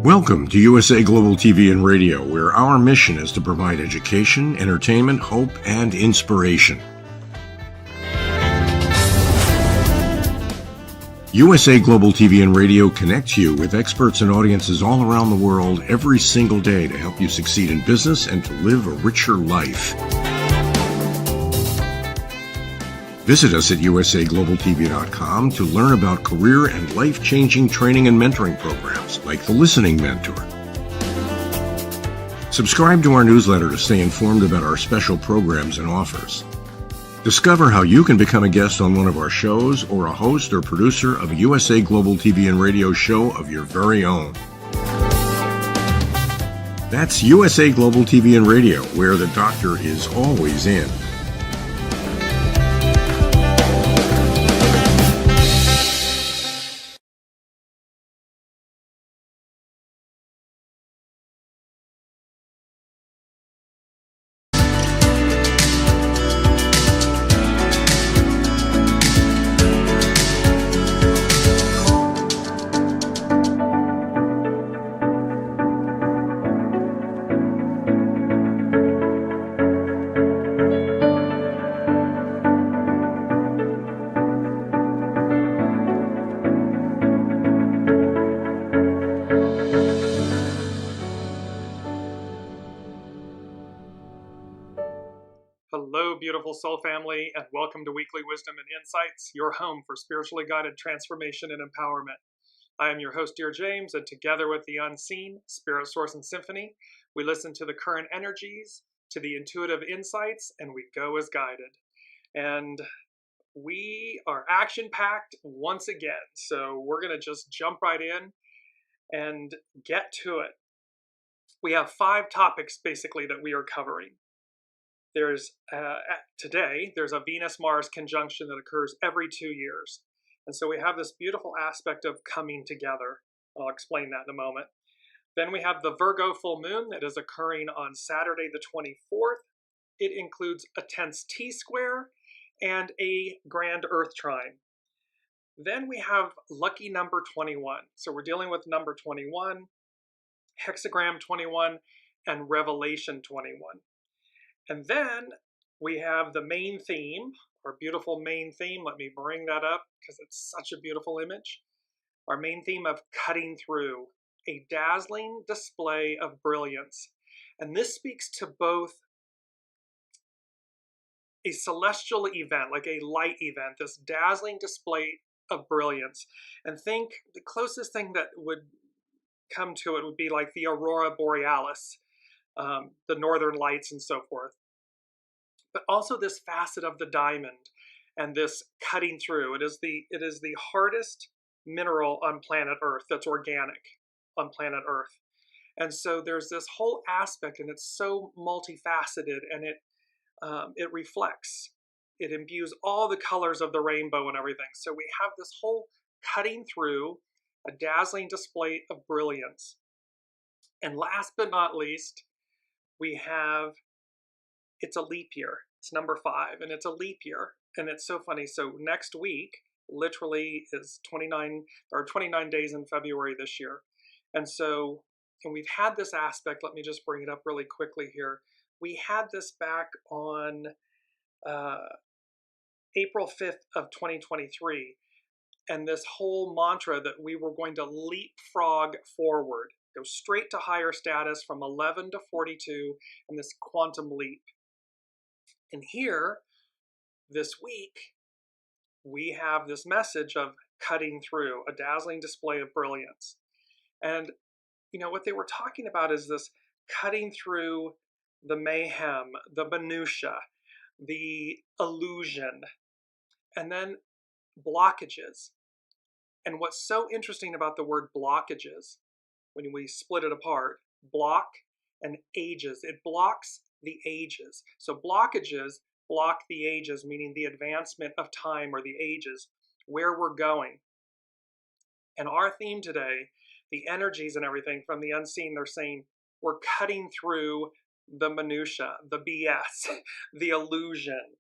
Welcome to USA Global TV and Radio, where our mission is to provide education, entertainment, hope, and inspiration. USA Global TV and Radio connects you with experts and audiences all around the world every single day to help you succeed in business and to live a richer life. Visit us at usaglobaltv.com to learn about career and life-changing training and mentoring programs like the Listening Mentor. Subscribe to our newsletter to stay informed about our special programs and offers. Discover how you can become a guest on one of our shows or a host or producer of a USA Global TV and Radio show of your very own. That's USA Global TV and Radio, where the doctor is always in. Hello, beautiful soul family, and welcome to Weekly Wisdom and Insights, your home for spiritually guided transformation and empowerment. I am your host, Dearjames, and together with the unseen, Spirit, Source, and Symphony, we listen to the current energies, to the intuitive insights, and we go as guided. And we are action-packed once again, so we're going to just jump right in and get to it. We have 5 topics, basically, that we are covering. Today, there's a Venus-Mars conjunction that occurs every 2 years. And so we have this beautiful aspect of coming together. I'll explain that in a moment. Then we have the Virgo full moon that is occurring on Saturday the 24th. It includes a tense T-square and a grand Earth trine. Then we have lucky number 21. So we're dealing with number 21, hexagram 21, and revelation 21. And then we have the main theme, our beautiful main theme. Let me bring that up because it's such a beautiful image. Our main theme of cutting through, a dazzling display of brilliance. And this speaks to both a celestial event, like a light event, this dazzling display of brilliance. And think the closest thing that would come to it would be like the aurora borealis. The northern lights and so forth. But also this facet of the diamond and this cutting through. It is the hardest mineral on planet Earth that's organic on planet Earth. And so there's this whole aspect, and it's so multifaceted, and it reflects. It imbues all the colors of the rainbow and everything. So we have this whole cutting through, a dazzling display of brilliance. And last but not least, we have, it's a leap year. It's number 5, and it's a leap year. And it's so funny. So next week, literally is 29 days in February this year. And we've had this aspect. Let me just bring it up really quickly here. We had this back on April 5th of 2023. And this whole mantra that we were going to leapfrog forward. Go straight to higher status from 11 to 42 and this quantum leap. And here, this week, we have this message of cutting through, a dazzling display of brilliance. And, what they were talking about is this cutting through the mayhem, the minutia, the illusion, and then blockages. And what's so interesting about the word blockages, when we split it apart, block and ages. It blocks the ages. So blockages block the ages, meaning the advancement of time or the ages, where we're going. And our theme today, the energies and everything from the unseen, they're saying we're cutting through the minutia, the BS, the illusion,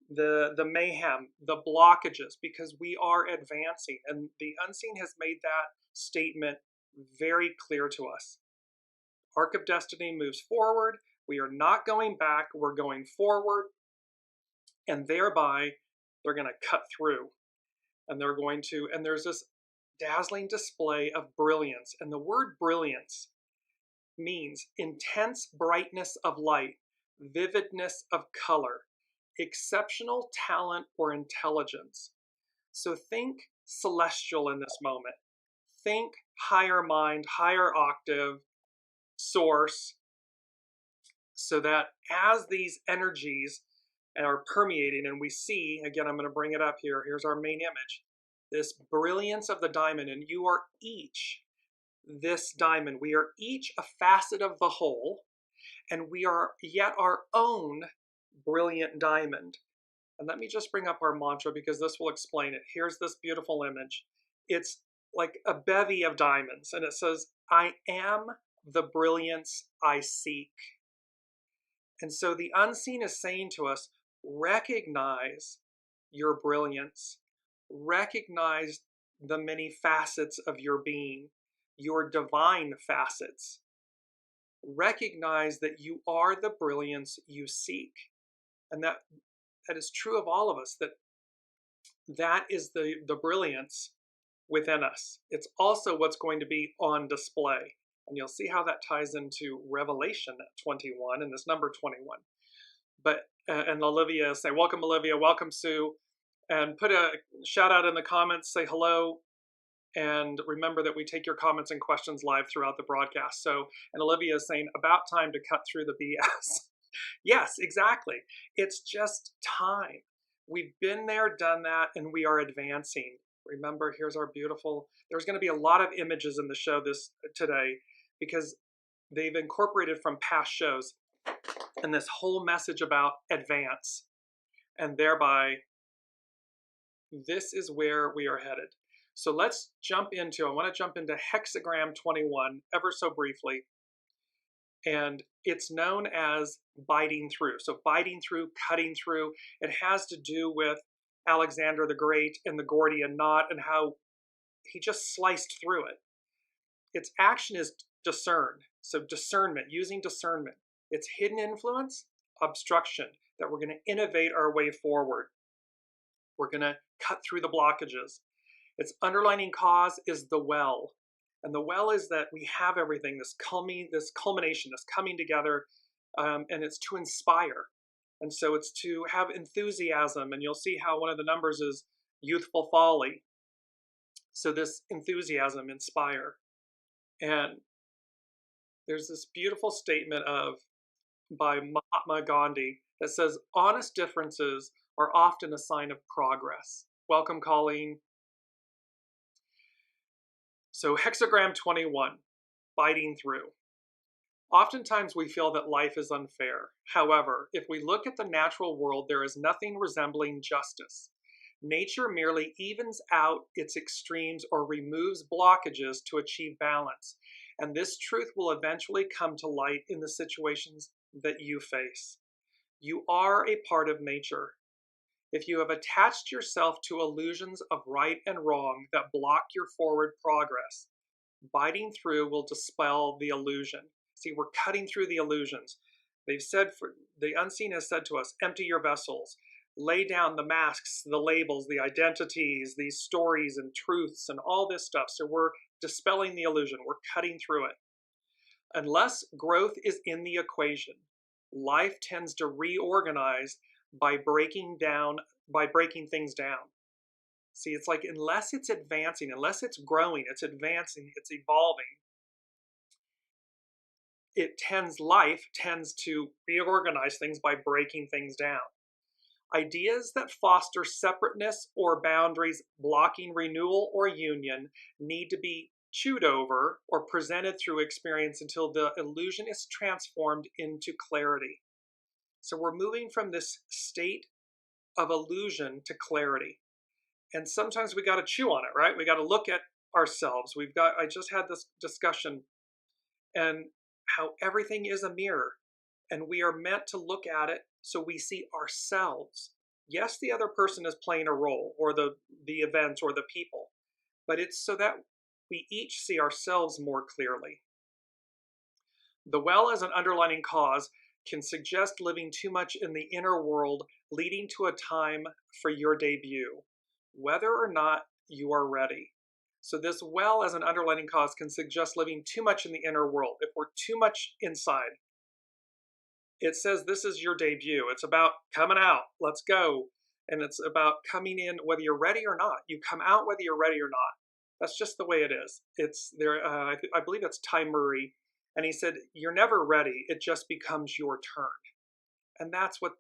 the mayhem, the blockages, because we are advancing. And the unseen has made that statement very clear to us. Arc of Destiny moves forward. We are not going back. We're going forward. And thereby, they're going to cut through. And there's this dazzling display of brilliance. And the word brilliance means intense brightness of light, vividness of color, exceptional talent or intelligence. So think celestial in this moment. Think higher mind, higher octave, source, so that as these energies are permeating, and we see, again, I'm going to bring it up here. Here's our main image. This brilliance of the diamond, and you are each this diamond. We are each a facet of the whole, and we are yet our own brilliant diamond. And let me just bring up our mantra because this will explain it. Here's this beautiful image. It's like a bevy of diamonds, and it says, I am the brilliance I seek. And so the unseen is saying to us, recognize your brilliance, recognize the many facets of your being, your divine facets. Recognize that you are the brilliance you seek. And that is true of all of us, that is the brilliance within us. It's also what's going to be on display. And you'll see how that ties into Revelation 21 and this number 21. But, and Olivia say, welcome Olivia, welcome Sue, and put a shout out in the comments, say hello. And remember that we take your comments and questions live throughout the broadcast. So, and Olivia is saying, about time to cut through the BS. Yes, exactly. It's just time. We've been there, done that, and we are advancing. Remember, here's our beautiful, there's going to be a lot of images in the show today because they've incorporated from past shows and this whole message about advance. And thereby, this is where we are headed. So let's I want to jump into hexagram 21 ever so briefly. And it's known as biting through. So biting through, cutting through, it has to do with Alexander the Great and the Gordian knot and how he just sliced through it. Its action is discern. So discernment, using discernment. It's hidden influence, obstruction, that we're going to innovate our way forward. We're going to cut through the blockages. Its underlining cause is the well. And the well is that we have everything, this culmination, this coming together, and it's to inspire. And so it's to have enthusiasm, and you'll see how one of the numbers is youthful folly. So this enthusiasm, inspire. And there's this beautiful statement by Mahatma Gandhi that says, honest differences are often a sign of progress. Welcome, Colleen. So hexagram 21, biting through. Oftentimes we feel that life is unfair. However, if we look at the natural world, there is nothing resembling justice. Nature merely evens out its extremes or removes blockages to achieve balance. And this truth will eventually come to light in the situations that you face. You are a part of nature. If you have attached yourself to illusions of right and wrong that block your forward progress, biting through will dispel the illusion. See, we're cutting through the illusions. They've said, the unseen has said to us, empty your vessels, lay down the masks, the labels, the identities, these stories and truths and all this stuff. So we're dispelling the illusion. We're cutting through it. Unless growth is in the equation, life tends to reorganize by breaking things down. See, it's like unless it's advancing, unless it's growing, it's advancing, it's evolving, life tends to reorganize things by breaking things down. Ideas that foster separateness or boundaries blocking renewal or union need to be chewed over or presented through experience until the illusion is transformed into clarity. So we're moving from this state of illusion to clarity. And sometimes we got to chew on it, right? We got to look at ourselves. I just had this discussion and how everything is a mirror and we are meant to look at it so we see ourselves. Yes, the other person is playing a role or the event or the people, but it's so that we each see ourselves more clearly. The well as an underlining cause can suggest living too much in the inner world, leading to a time for your debut, whether or not you are ready. So this well as an underlining cause can suggest living too much in the inner world. If we're too much inside, it says this is your debut. It's about coming out. Let's go. And it's about coming in whether you're ready or not. You come out whether you're ready or not. That's just the way it is. It's there. I believe that's Ty Murray. And he said, you're never ready. It just becomes your turn. And that's what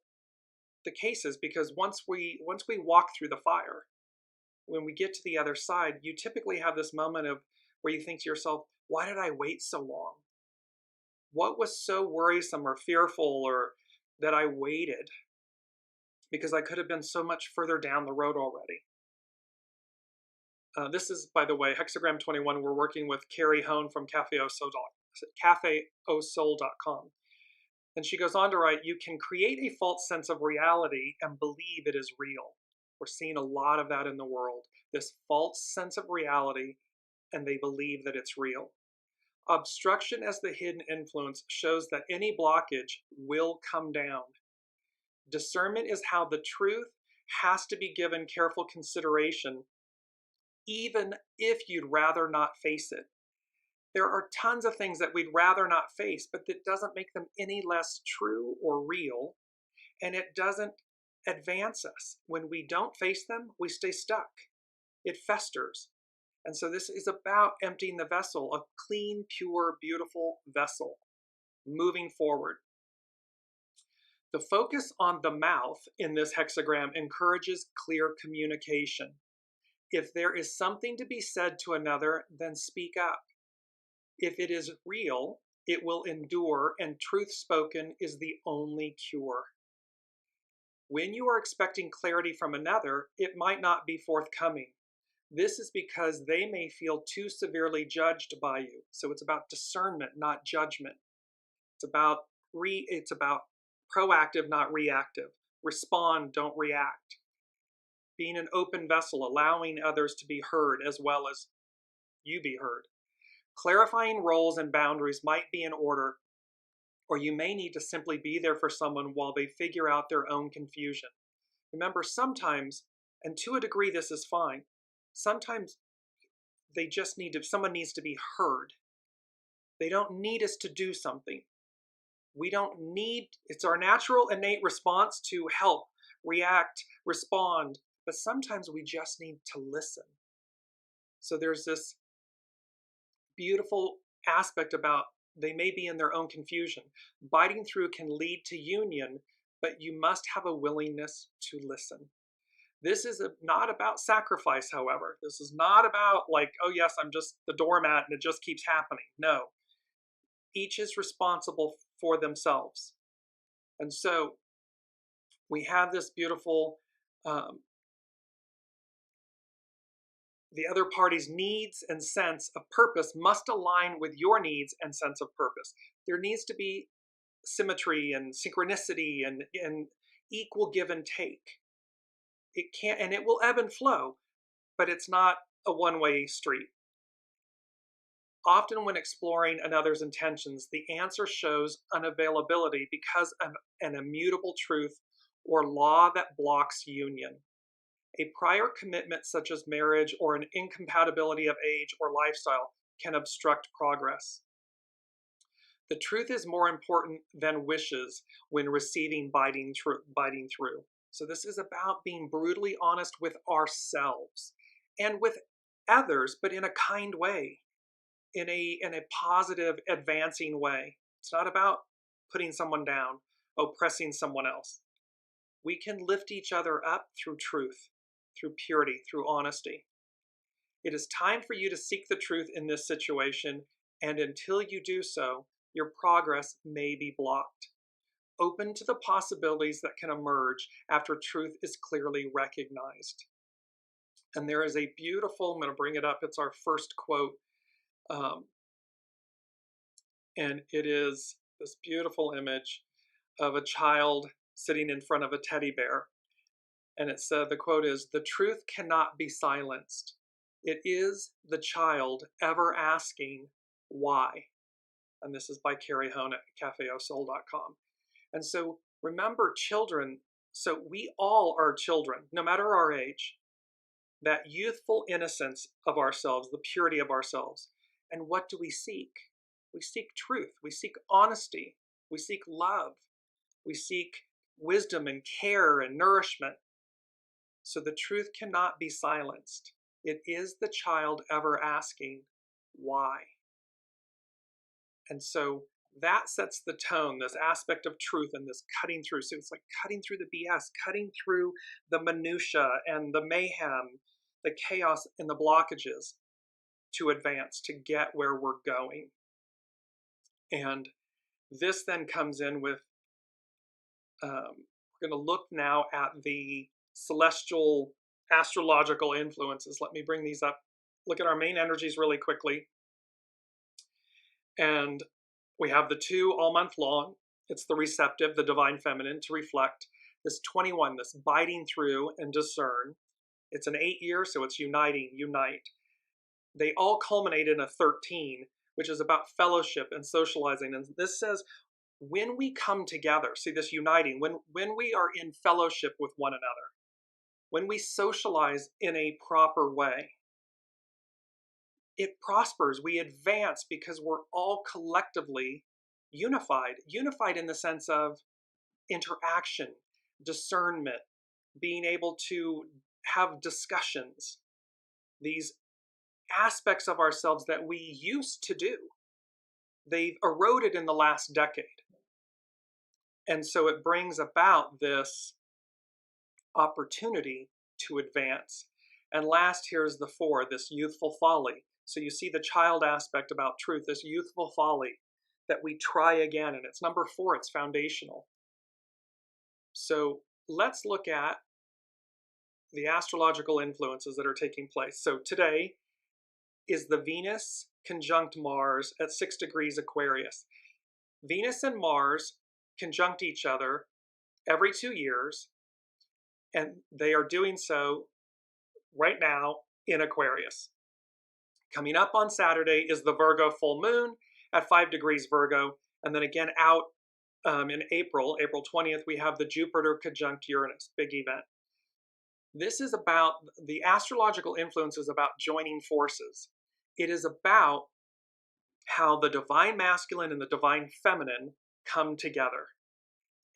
the case is, because once we walk through the fire, when we get to the other side, you typically have this moment of where you think to yourself, why did I wait so long? What was so worrisome or fearful or that I waited? Because I could have been so much further down the road already. This is, by the way, Hexagram 21. We're working with Carrie Hone from cafeausoul.com. And she goes on to write, you can create a false sense of reality and believe it is real. We're seeing a lot of that in the world, this false sense of reality, and they believe that it's real. Obstruction as the hidden influence shows that any blockage will come down. Discernment is how the truth has to be given careful consideration, even if you'd rather not face it. There are tons of things that we'd rather not face, but that doesn't make them any less true or real, and it doesn't advance us. When we don't face them, we stay stuck. It festers. And so this is about emptying the vessel, a clean, pure, beautiful vessel, moving forward. The focus on the mouth in this hexagram encourages clear communication. If there is something to be said to another, then speak up. If it is real, it will endure, and truth spoken is the only cure. When you are expecting clarity from another, it might not be forthcoming. This is because they may feel too severely judged by you. So it's about discernment, not judgment. It's about proactive, not reactive. Respond, don't react. Being an open vessel, allowing others to be heard as well as you be heard. Clarifying roles and boundaries might be in order, or you may need to simply be there for someone while they figure out their own confusion. Remember, sometimes, and to a degree this is fine, sometimes someone needs to be heard. They don't need us to do something. It's our natural innate response to help, react, respond, but sometimes we just need to listen. So there's this beautiful aspect about they may be in their own confusion. Biting through can lead to union, but you must have a willingness to listen. This is not about sacrifice, however. This is not about like, oh yes, I'm just the doormat and it just keeps happening. No. Each is responsible for themselves. And so we have this beautiful, the other party's needs and sense of purpose must align with your needs and sense of purpose. There needs to be symmetry and synchronicity and equal give and take. It can't, and it will ebb and flow, but it's not a one-way street. Often when exploring another's intentions, the answer shows unavailability because of an immutable truth or law that blocks union. A prior commitment such as marriage or an incompatibility of age or lifestyle can obstruct progress. The truth is more important than wishes when receiving biting through. So this is about being brutally honest with ourselves and with others, but in a kind way, in a positive, advancing way. It's not about putting someone down, oppressing someone else. We can lift each other up through truth, through purity, through honesty. It is time for you to seek the truth in this situation, and until you do so, your progress may be blocked. Open to the possibilities that can emerge after truth is clearly recognized. And there is a beautiful, I'm going to bring it up, it's our first quote, and it is this beautiful image of a child sitting in front of a teddy bear. And it said, the quote is, "The truth cannot be silenced. It is the child ever asking why. And this is by Carrie Hone at cafeausoul.com. And so remember, children, so we all are children, no matter our age, that youthful innocence of ourselves, the purity of ourselves. And what do we seek? We seek truth. We seek honesty. We seek love. We seek wisdom and care and nourishment. So the truth cannot be silenced. It is the child ever asking why. And so that sets the tone, this aspect of truth and this cutting through. So it's like cutting through the BS, cutting through the minutia and the mayhem, the chaos and the blockages to advance, to get where we're going. And this then comes in with, we're going to look now at the celestial astrological influences. Let me bring these up. Look at our main energies really quickly. And we have the 2 all month long. It's the receptive, the divine feminine, to reflect. This 21, this biting through and discern. It's an 8 year, so it's uniting, unite. They all culminate in a 13, which is about fellowship and socializing. And this says, when we come together, see this uniting, when we are in fellowship with one another, when we socialize in a proper way, it prospers, we advance because we're all collectively unified in the sense of interaction, discernment, being able to have discussions, these aspects of ourselves that we used to do. They've eroded in the last decade. And so it brings about this opportunity to advance. And last, here's the 4, this youthful folly. So you see the child aspect about truth, this youthful folly that we try again. And it's number 4, it's foundational. So let's look at the astrological influences that are taking place. So today is the Venus conjunct Mars at 6 degrees Aquarius. Venus and Mars conjunct each other every 2 years, and they are doing so right now in Aquarius. Coming up on Saturday is the Virgo full moon at 5 degrees Virgo, and then again out in April 20th, we have the Jupiter conjunct Uranus, big event. This is about, the astrological influence is about joining forces. It is about how the divine masculine and the divine feminine come together.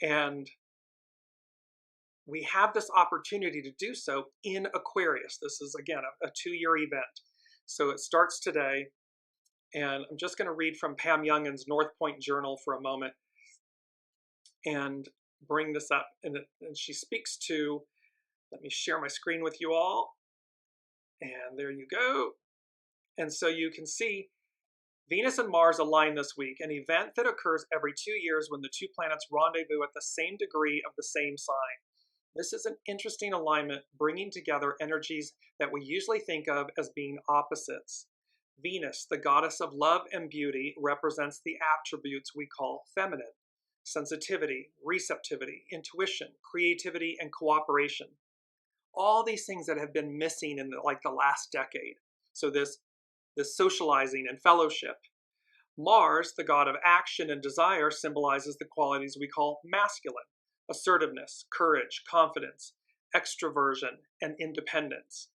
And we have this opportunity to do so in Aquarius. This is, again, a 2-year event. So it starts today. And I'm just going to read from Pam Youngin's North Point Journal for a moment and bring this up. And she speaks to, let me share my screen with you all. And there you go. And so you can see Venus and Mars align this week, an event that occurs every 2 years when the 2 planets rendezvous at the same degree of the same sign. This is an interesting alignment, bringing together energies that we usually think of as being opposites. Venus, the goddess of love and beauty, represents the attributes we call feminine: sensitivity, receptivity, intuition, creativity, and cooperation. All these things that have been missing in the last decade. So this socializing and fellowship. Mars, the god of action and desire, symbolizes the qualities we call masculine: assertiveness, courage, confidence, extroversion, and independence.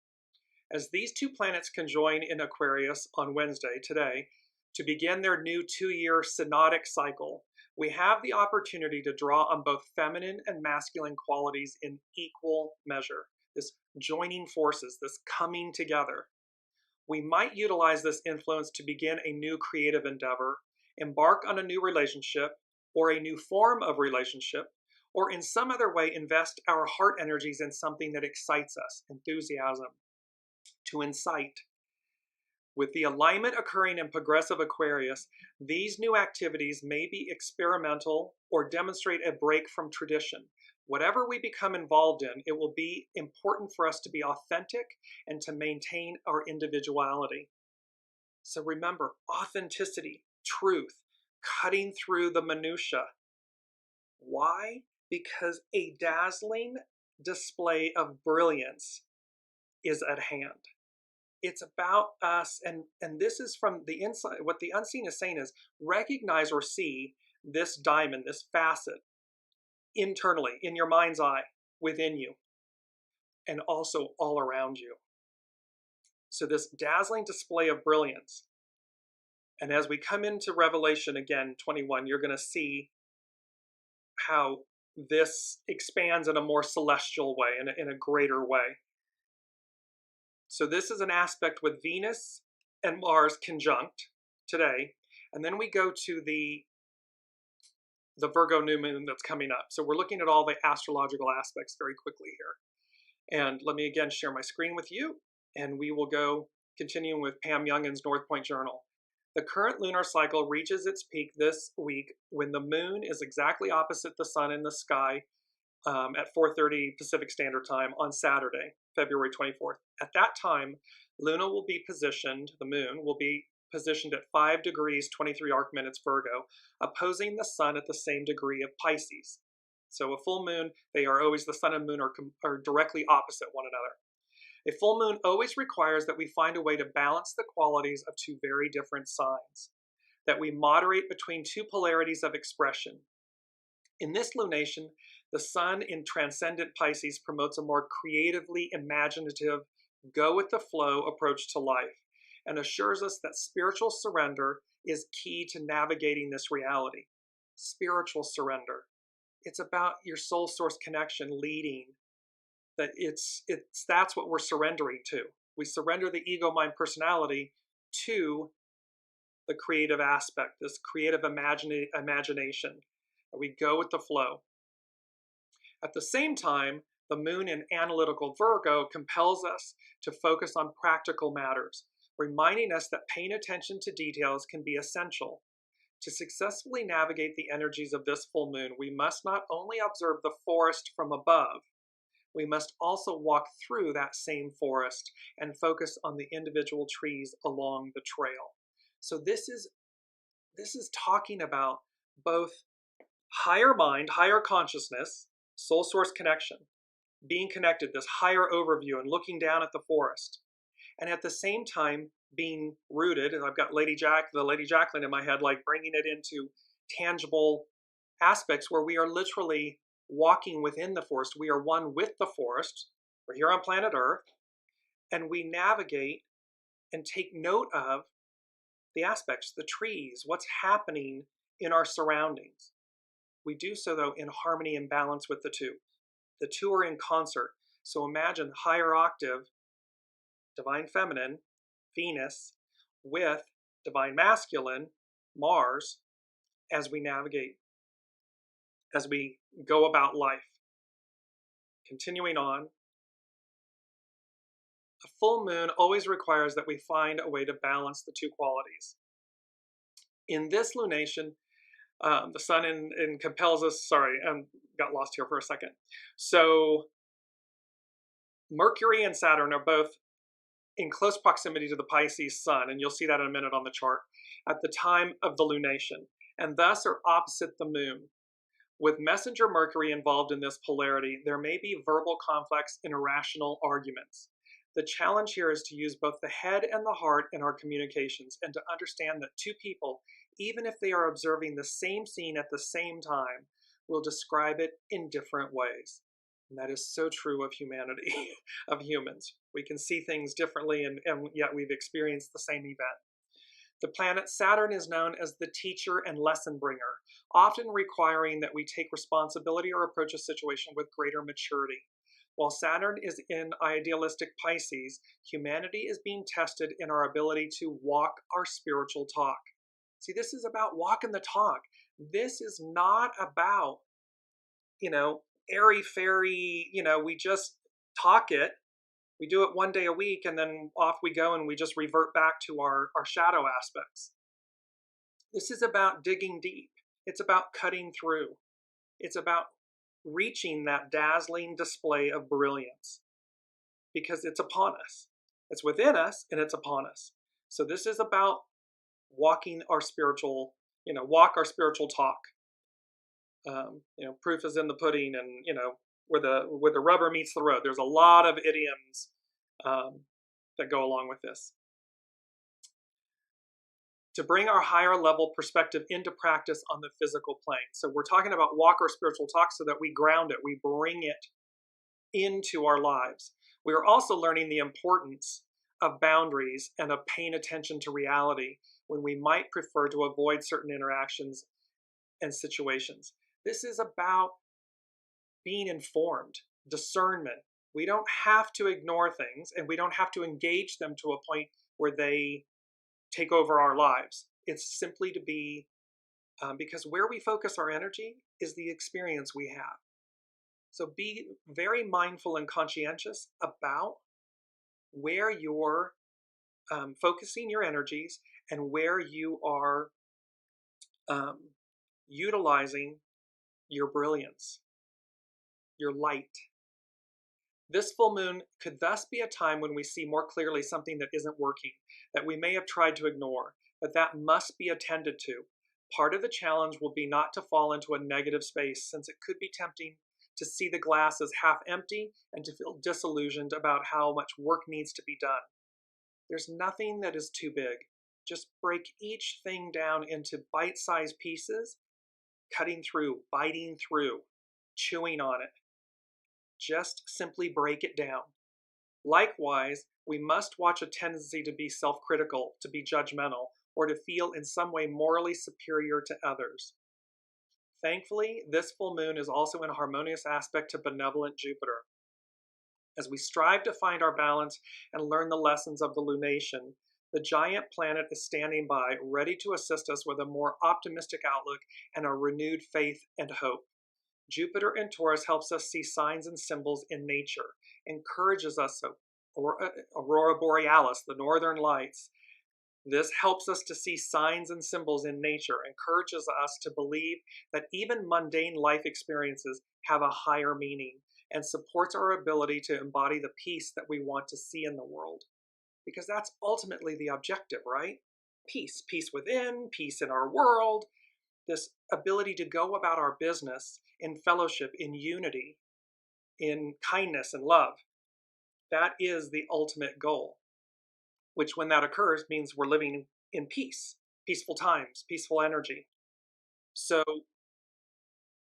As these 2 planets conjoin in Aquarius on Wednesday, today, to begin their new 2-year synodic cycle, we have the opportunity to draw on both feminine and masculine qualities in equal measure. This joining forces, this coming together. We might utilize this influence to begin a new creative endeavor, embark on a new relationship, or a new form of relationship, or in some other way invest our heart energies in something that excites us, enthusiasm, to incite. With the alignment occurring in progressive Aquarius, these new activities may be experimental or demonstrate a break from tradition. Whatever we become involved in, it will be important for us to be authentic and to maintain our individuality. So remember, authenticity, truth, cutting through the minutia. Why? Because a dazzling display of brilliance is at hand. It's about us, and this is from the inside. What the unseen is saying is recognize or see this diamond, this facet, internally, in your mind's eye, within you, and also all around you. So this dazzling display of brilliance. And as we come into Revelation again, 21, you're going to see how this expands in a more celestial way, in a greater way. So this is an aspect with Venus and Mars conjunct today. And then we go to the Virgo new moon that's coming up. So we're looking at all the astrological aspects very quickly here. And let me again share my screen with you, and we will go continuing with Pam Youngin's North Point Journal. The current lunar cycle reaches its peak this week when the moon is exactly opposite the sun in the sky at 4:30 Pacific Standard Time on Saturday, February 24th. At that time, the moon will be positioned at 5 degrees 23 arc minutes Virgo, opposing the sun at the same degree of Pisces. So a full moon, they are always, the sun and moon are directly opposite one another. A full moon always requires that we find a way to balance the qualities of two very different signs, that we moderate between two polarities of expression. In this lunation, the sun in transcendent Pisces promotes a more creatively imaginative, go-with-the-flow approach to life, and assures us that spiritual surrender is key to navigating this reality. Spiritual surrender. It's about your soul source connection leading. That's what we're surrendering to. We surrender the ego, mind, personality to the creative aspect, this creative imagination. We go with the flow. At the same time, the moon in analytical Virgo compels us to focus on practical matters, reminding us that paying attention to details can be essential. To successfully navigate the energies of this full moon, we must not only observe the forest from above, we must also walk through that same forest and focus on the individual trees along the trail. So this is talking about both higher mind, higher consciousness, soul source connection, being connected, this higher overview and looking down at the forest. And at the same time being rooted, and I've got the Lady Jacqueline in my head, like bringing it into tangible aspects where we are literally walking within the forest. We are one with the forest. We're here on planet Earth, and we navigate and take note of the aspects, the trees, what's happening in our surroundings. We do so, though, in harmony and balance with the two. The two are in concert. So imagine higher octave, divine feminine, Venus, with divine masculine, Mars, as we navigate, as we go about life. Continuing on, a full moon always requires that we find a way to balance the two qualities. In this lunation, the sun compels us, got lost here for a second. So Mercury and Saturn are both in close proximity to the Pisces sun, and you'll see that in a minute on the chart, at the time of the lunation, and thus are opposite the moon. With messenger Mercury involved in this polarity, there may be verbal conflicts and irrational arguments. The challenge here is to use both the head and the heart in our communications, and to understand that two people, even if they are observing the same scene at the same time, will describe it in different ways. And that is so true of humanity, of humans. We can see things differently, and yet we've experienced the same event. The planet Saturn is known as the teacher and lesson bringer, often requiring that we take responsibility or approach a situation with greater maturity. While Saturn is in idealistic Pisces, humanity is being tested in our ability to walk our spiritual talk. See, this is about walking the talk. This is not about, airy-fairy, we just talk it. We do it one day a week, and then off we go, and we just revert back to our shadow aspects. This is about digging deep. It's about cutting through. It's about reaching that dazzling display of brilliance, because it's upon us. It's within us, and it's upon us. So this is about walking our spiritual, walk our spiritual talk. Proof is in the pudding, and where the rubber meets the road. There's a lot of idioms that go along with this. To bring our higher level perspective into practice on the physical plane. So we're talking about walk our spiritual talk so that we ground it, we bring it into our lives. We are also learning the importance of boundaries and of paying attention to reality when we might prefer to avoid certain interactions and situations. This is about being informed, discernment. We don't have to ignore things, and we don't have to engage them to a point where they take over our lives. It's simply to be, because where we focus our energy is the experience we have. So be very mindful and conscientious about where you're focusing your energies and where you are utilizing your brilliance, your light. This full moon could thus be a time when we see more clearly something that isn't working, that we may have tried to ignore, but that must be attended to. Part of the challenge will be not to fall into a negative space, since it could be tempting to see the glass as half empty and to feel disillusioned about how much work needs to be done. There's nothing that is too big. Just break each thing down into bite-sized pieces, cutting through, biting through, chewing on it. Just simply break it down. Likewise, we must watch a tendency to be self-critical, to be judgmental, or to feel in some way morally superior to others. Thankfully, this full moon is also in a harmonious aspect to benevolent Jupiter. As we strive to find our balance and learn the lessons of the lunation, the giant planet is standing by, ready to assist us with a more optimistic outlook and a renewed faith and hope. Jupiter in Taurus helps us see signs and symbols in nature, encourages us, Aurora Borealis, the northern lights. This helps us to see signs and symbols in nature, encourages us to believe that even mundane life experiences have a higher meaning, and supports our ability to embody the peace that we want to see in the world. Because that's ultimately the objective, right? Peace. Peace within, peace in our world, this ability to go about our business in fellowship, in unity, in kindness and love. That is the ultimate goal, which when that occurs means we're living in peace, peaceful times, peaceful energy. So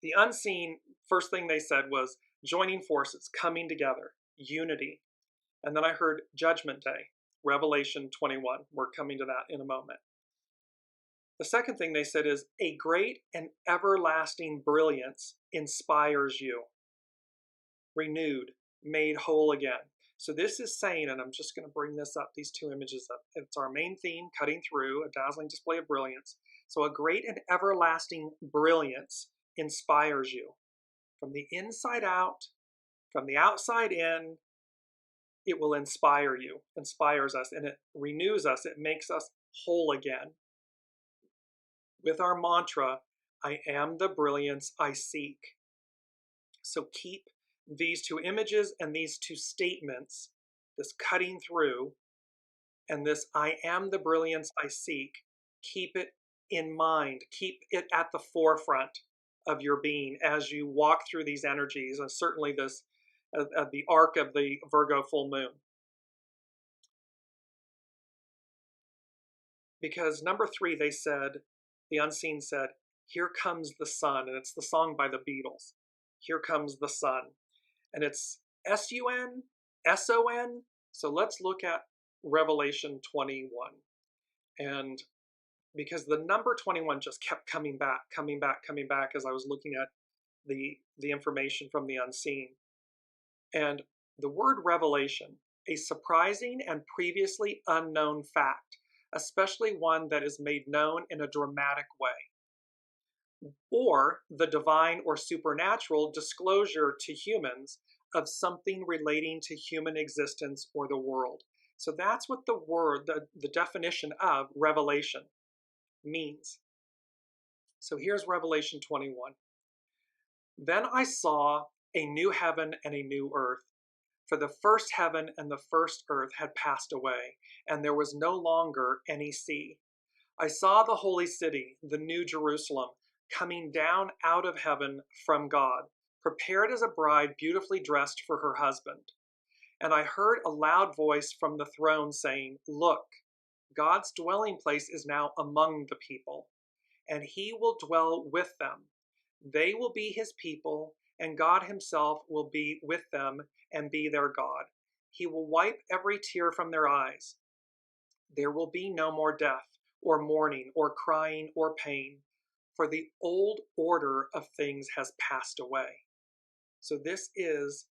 the unseen, first thing they said was joining forces, coming together, unity. And then I heard Judgment Day, Revelation 21. We're coming to that in a moment. The second thing they said is a great and everlasting brilliance inspires you. Renewed, made whole again. So this is saying, and I'm just going to bring this up, these two images up. It's our main theme, cutting through, a dazzling display of brilliance. So a great and everlasting brilliance inspires you. From the inside out, from the outside in, it will inspire you, inspires us, and it renews us. It makes us whole again. With our mantra, I am the brilliance I seek. So keep these two images and these two statements, this cutting through and this I am the brilliance I seek, keep it in mind, keep it at the forefront of your being as you walk through these energies, and certainly this the arc of the Virgo full moon. Because number 3, they said, the unseen said, here comes the sun, and it's the song by the Beatles. Here comes the sun. And it's S-U-N, S-O-N. So let's look at Revelation 21. And because the number 21 just kept coming back as I was looking at the information from the unseen. And the word revelation, a surprising and previously unknown fact, especially one that is made known in a dramatic way, or the divine or supernatural disclosure to humans of something relating to human existence or the world. So that's what the word, the definition of revelation means. So here's Revelation 21. Then I saw a new heaven and a new earth. For the first heaven and the first earth had passed away, and there was no longer any sea. I saw the holy city, the new Jerusalem, coming down out of heaven from God, prepared as a bride beautifully dressed for her husband. And I heard a loud voice from the throne saying, "Look, God's dwelling place is now among the people, and he will dwell with them. They will be his people, and God himself will be with them and be their God. He will wipe every tear from their eyes. There will be no more death, or mourning, or crying, or pain, for the old order of things has passed away." So this is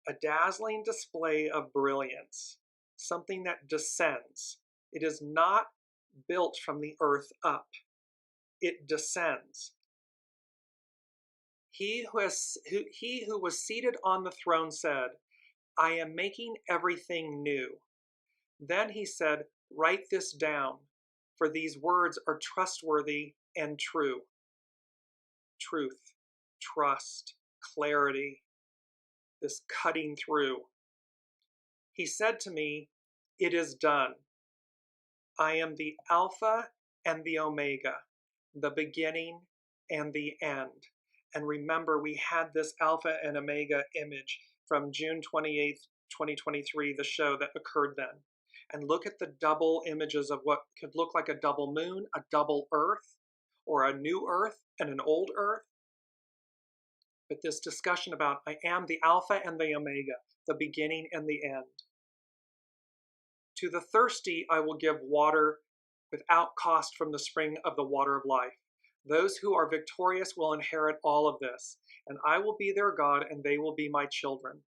a dazzling display of brilliance, something that descends. It is not built from the earth up. It descends. He who was seated on the throne said, "I am making everything new." Then he said, "Write this down, for these words are trustworthy and true." Truth, trust, clarity, this cutting through. He said to me, "It is done. I am the Alpha and the Omega, the beginning and the end." And remember, we had this Alpha and Omega image from June 28th, 2023, the show that occurred then. And look at the double images of what could look like a double moon, a double earth, or a new earth and an old earth. But this discussion about I am the Alpha and the Omega, the beginning and the end. To the thirsty I will give water without cost from the spring of the water of life. Those who are victorious will inherit all of this, and I will be their God, and they will be my children.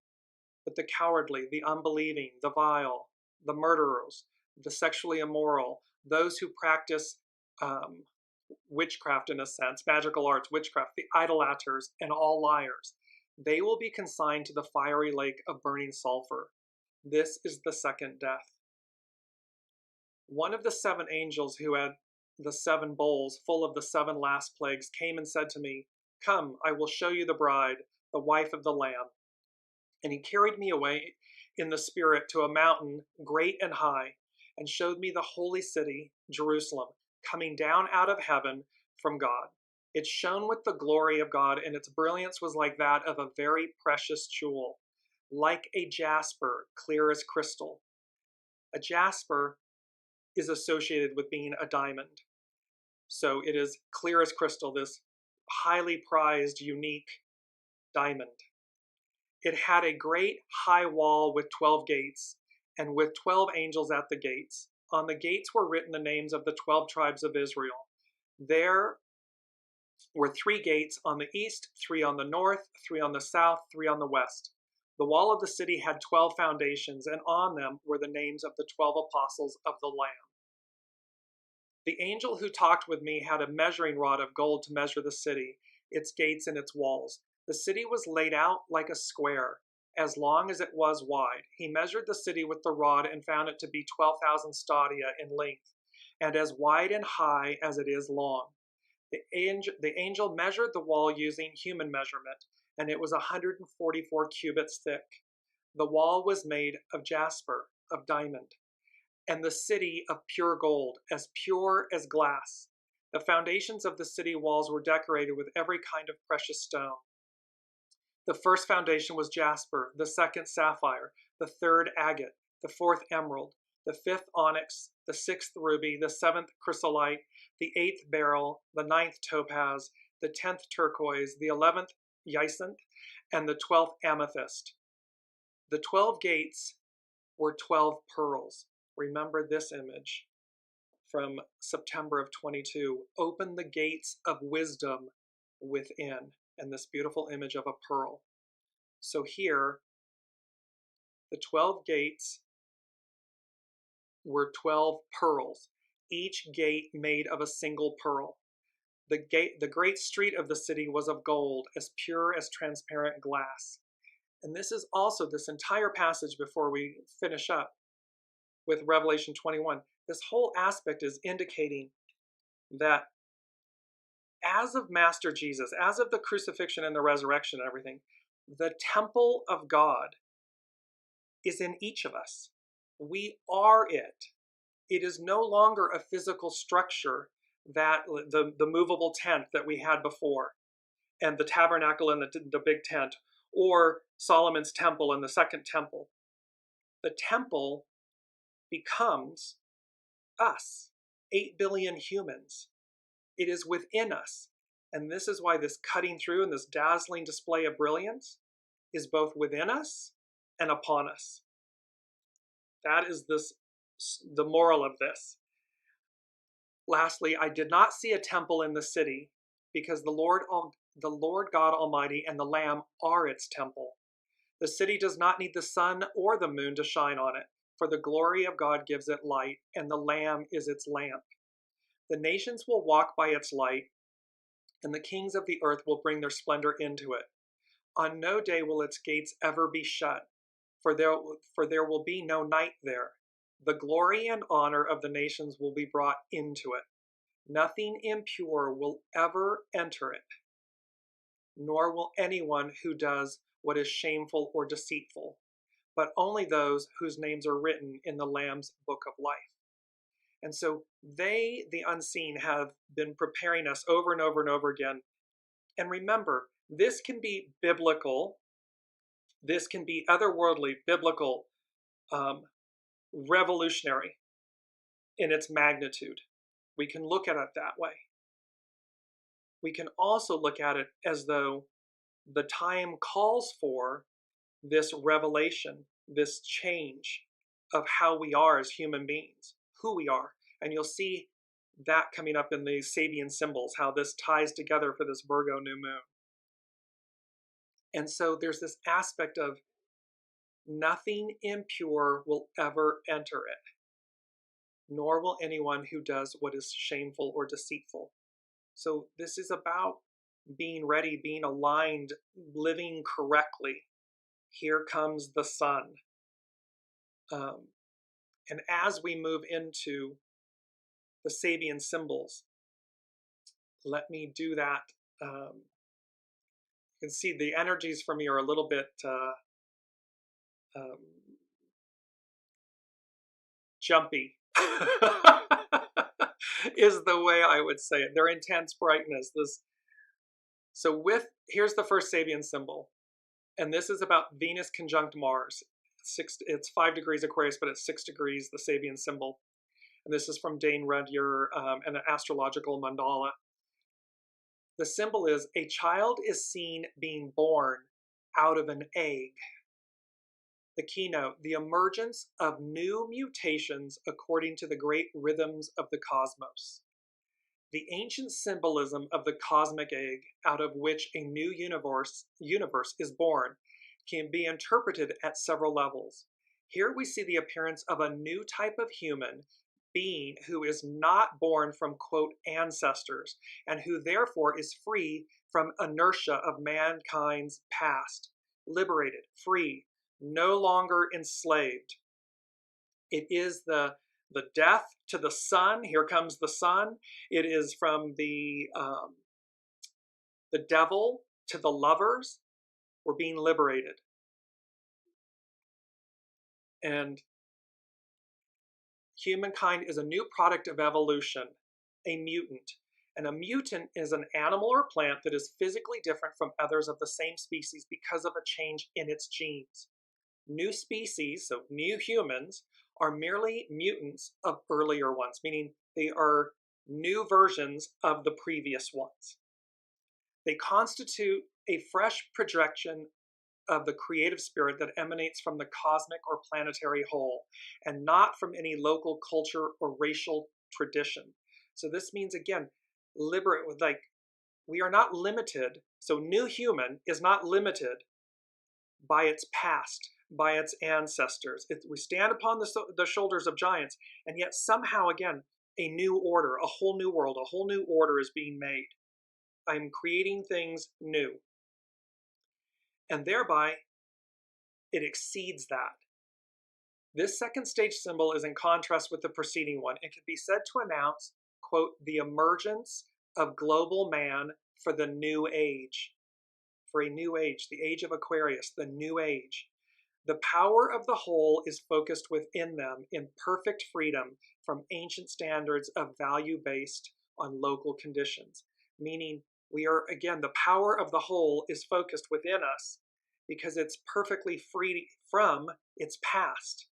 But the cowardly, the unbelieving, the vile, the murderers, the sexually immoral, those who practice witchcraft in a sense, magical arts, witchcraft, the idolaters, and all liars, they will be consigned to the fiery lake of burning sulfur. This is the second death. One of the seven angels who had the seven bowls full of the seven last plagues came and said to me, "Come, I will show you the bride, the wife of the Lamb." And he carried me away in the spirit to a mountain great and high, and showed me the holy city, Jerusalem, coming down out of heaven from God. It shone with the glory of God, and its brilliance was like that of a very precious jewel, like a jasper, clear as crystal. A jasper is associated with being a diamond. So it is clear as crystal, this highly prized, unique diamond. It had a great high wall with 12 gates, and with 12 angels at the gates. On the gates were written the names of the 12 tribes of Israel. There were 3 gates on the east, 3 on the north, 3 on the south, 3 on the west. The wall of the city had 12 foundations, and on them were the names of the 12 apostles of the Lamb. The angel who talked with me had a measuring rod of gold to measure the city, its gates and its walls. The city was laid out like a square, as long as it was wide. He measured the city with the rod and found it to be 12,000 stadia in length, and as wide and high as it is long. The angel measured the wall using human measurement, and it was 144 cubits thick. The wall was made of jasper, of diamond, and the city of pure gold, as pure as glass. The foundations of the city walls were decorated with every kind of precious stone. The first foundation was jasper, the second sapphire, the third agate, the fourth emerald, the fifth onyx, the sixth ruby, the seventh chrysolite, the eighth beryl, the ninth topaz, the 10th turquoise, the 11th jacinth, and the 12th amethyst. The 12 gates were 12 pearls. Remember this image from September of 22. Open the gates of wisdom within, and this beautiful image of a pearl. So here, the 12 gates were 12 pearls, each gate made of a single pearl. The great street of the city was of gold, as pure as transparent glass. And this is also this entire passage before we finish up with Revelation 21. This whole aspect is indicating that as of Master Jesus, as of the crucifixion and the resurrection and everything, the temple of God is in each of us. We are it. It is no longer a physical structure, that the movable tent that we had before, and the tabernacle and the big tent, or Solomon's temple and the second temple. the temple becomes us, 8 billion humans. It is within us. And this is why this cutting through and this dazzling display of brilliance is both within us and upon us. That is the moral of this. Lastly, I did not see a temple in the city, because the Lord God Almighty and the Lamb are its temple. The city does not need the sun or the moon to shine on it, for the glory of God gives it light, and the Lamb is its lamp. The nations will walk by its light, and the kings of the earth will bring their splendor into it. On no day will its gates ever be shut, for there will be no night there. The glory and honor of the nations will be brought into it. Nothing impure will ever enter it, nor will anyone who does what is shameful or deceitful, but only those whose names are written in the Lamb's book of life. And so they, the unseen, have been preparing us over and over and over again. And remember, this can be biblical, this can be otherworldly, biblical, revolutionary in its magnitude. We can look at it that way. We can also look at it as though the time calls for this revelation, this change of how we are as human beings, who we are. And you'll see that coming up in the SABIAN symbols, how this ties together for this Virgo new moon. And so there's this aspect of nothing impure will ever enter it, nor will anyone who does what is shameful or deceitful. So this is about being ready, being aligned, living correctly. Here comes the sun. And as we move into the SABIAN symbols, let me do that. You can see the energies for me are a little bit jumpy, is the way I would say it. Their intense brightness. Here's the first SABIAN symbol. And this is about Venus conjunct Mars. It's 5 degrees Aquarius, but it's 6 degrees, the SABIAN symbol. And this is from Dane Rudyard and an astrological mandala. The symbol is, a child is seen being born out of an egg. The keynote, the emergence of new mutations according to the great rhythms of the cosmos. The ancient symbolism of the cosmic egg, out of which a new universe is born, can be interpreted at several levels. Here we see the appearance of a new type of human being who is not born from, quote, ancestors, and who therefore is free from inertia of mankind's past, liberated, free, no longer enslaved. It is the death to the sun. Here comes the sun. It is from the devil to the lovers. We're being liberated. And humankind is a new product of evolution, a mutant. And a mutant is an animal or plant that is physically different from others of the same species because of a change in its genes. New species, so new humans, are merely mutants of earlier ones, meaning they are new versions of the previous ones. They constitute a fresh projection of the creative spirit that emanates from the cosmic or planetary whole, and not from any local culture or racial tradition. So this means, again, we are not limited. So new human is not limited by its past, by its ancestors. We stand upon the shoulders of giants, and yet somehow, again, a new order, a whole new world, a whole new order is being made. I'm creating things new. And thereby, it exceeds that. This second stage symbol is in contrast with the preceding one. It can be said to announce, quote, the emergence of global man for the new age. For a new age, the age of Aquarius, the new age. The power of the whole is focused within them in perfect freedom from ancient standards of value based on local conditions. Meaning, we are, again, the power of the whole is focused within us because it's perfectly free from its past.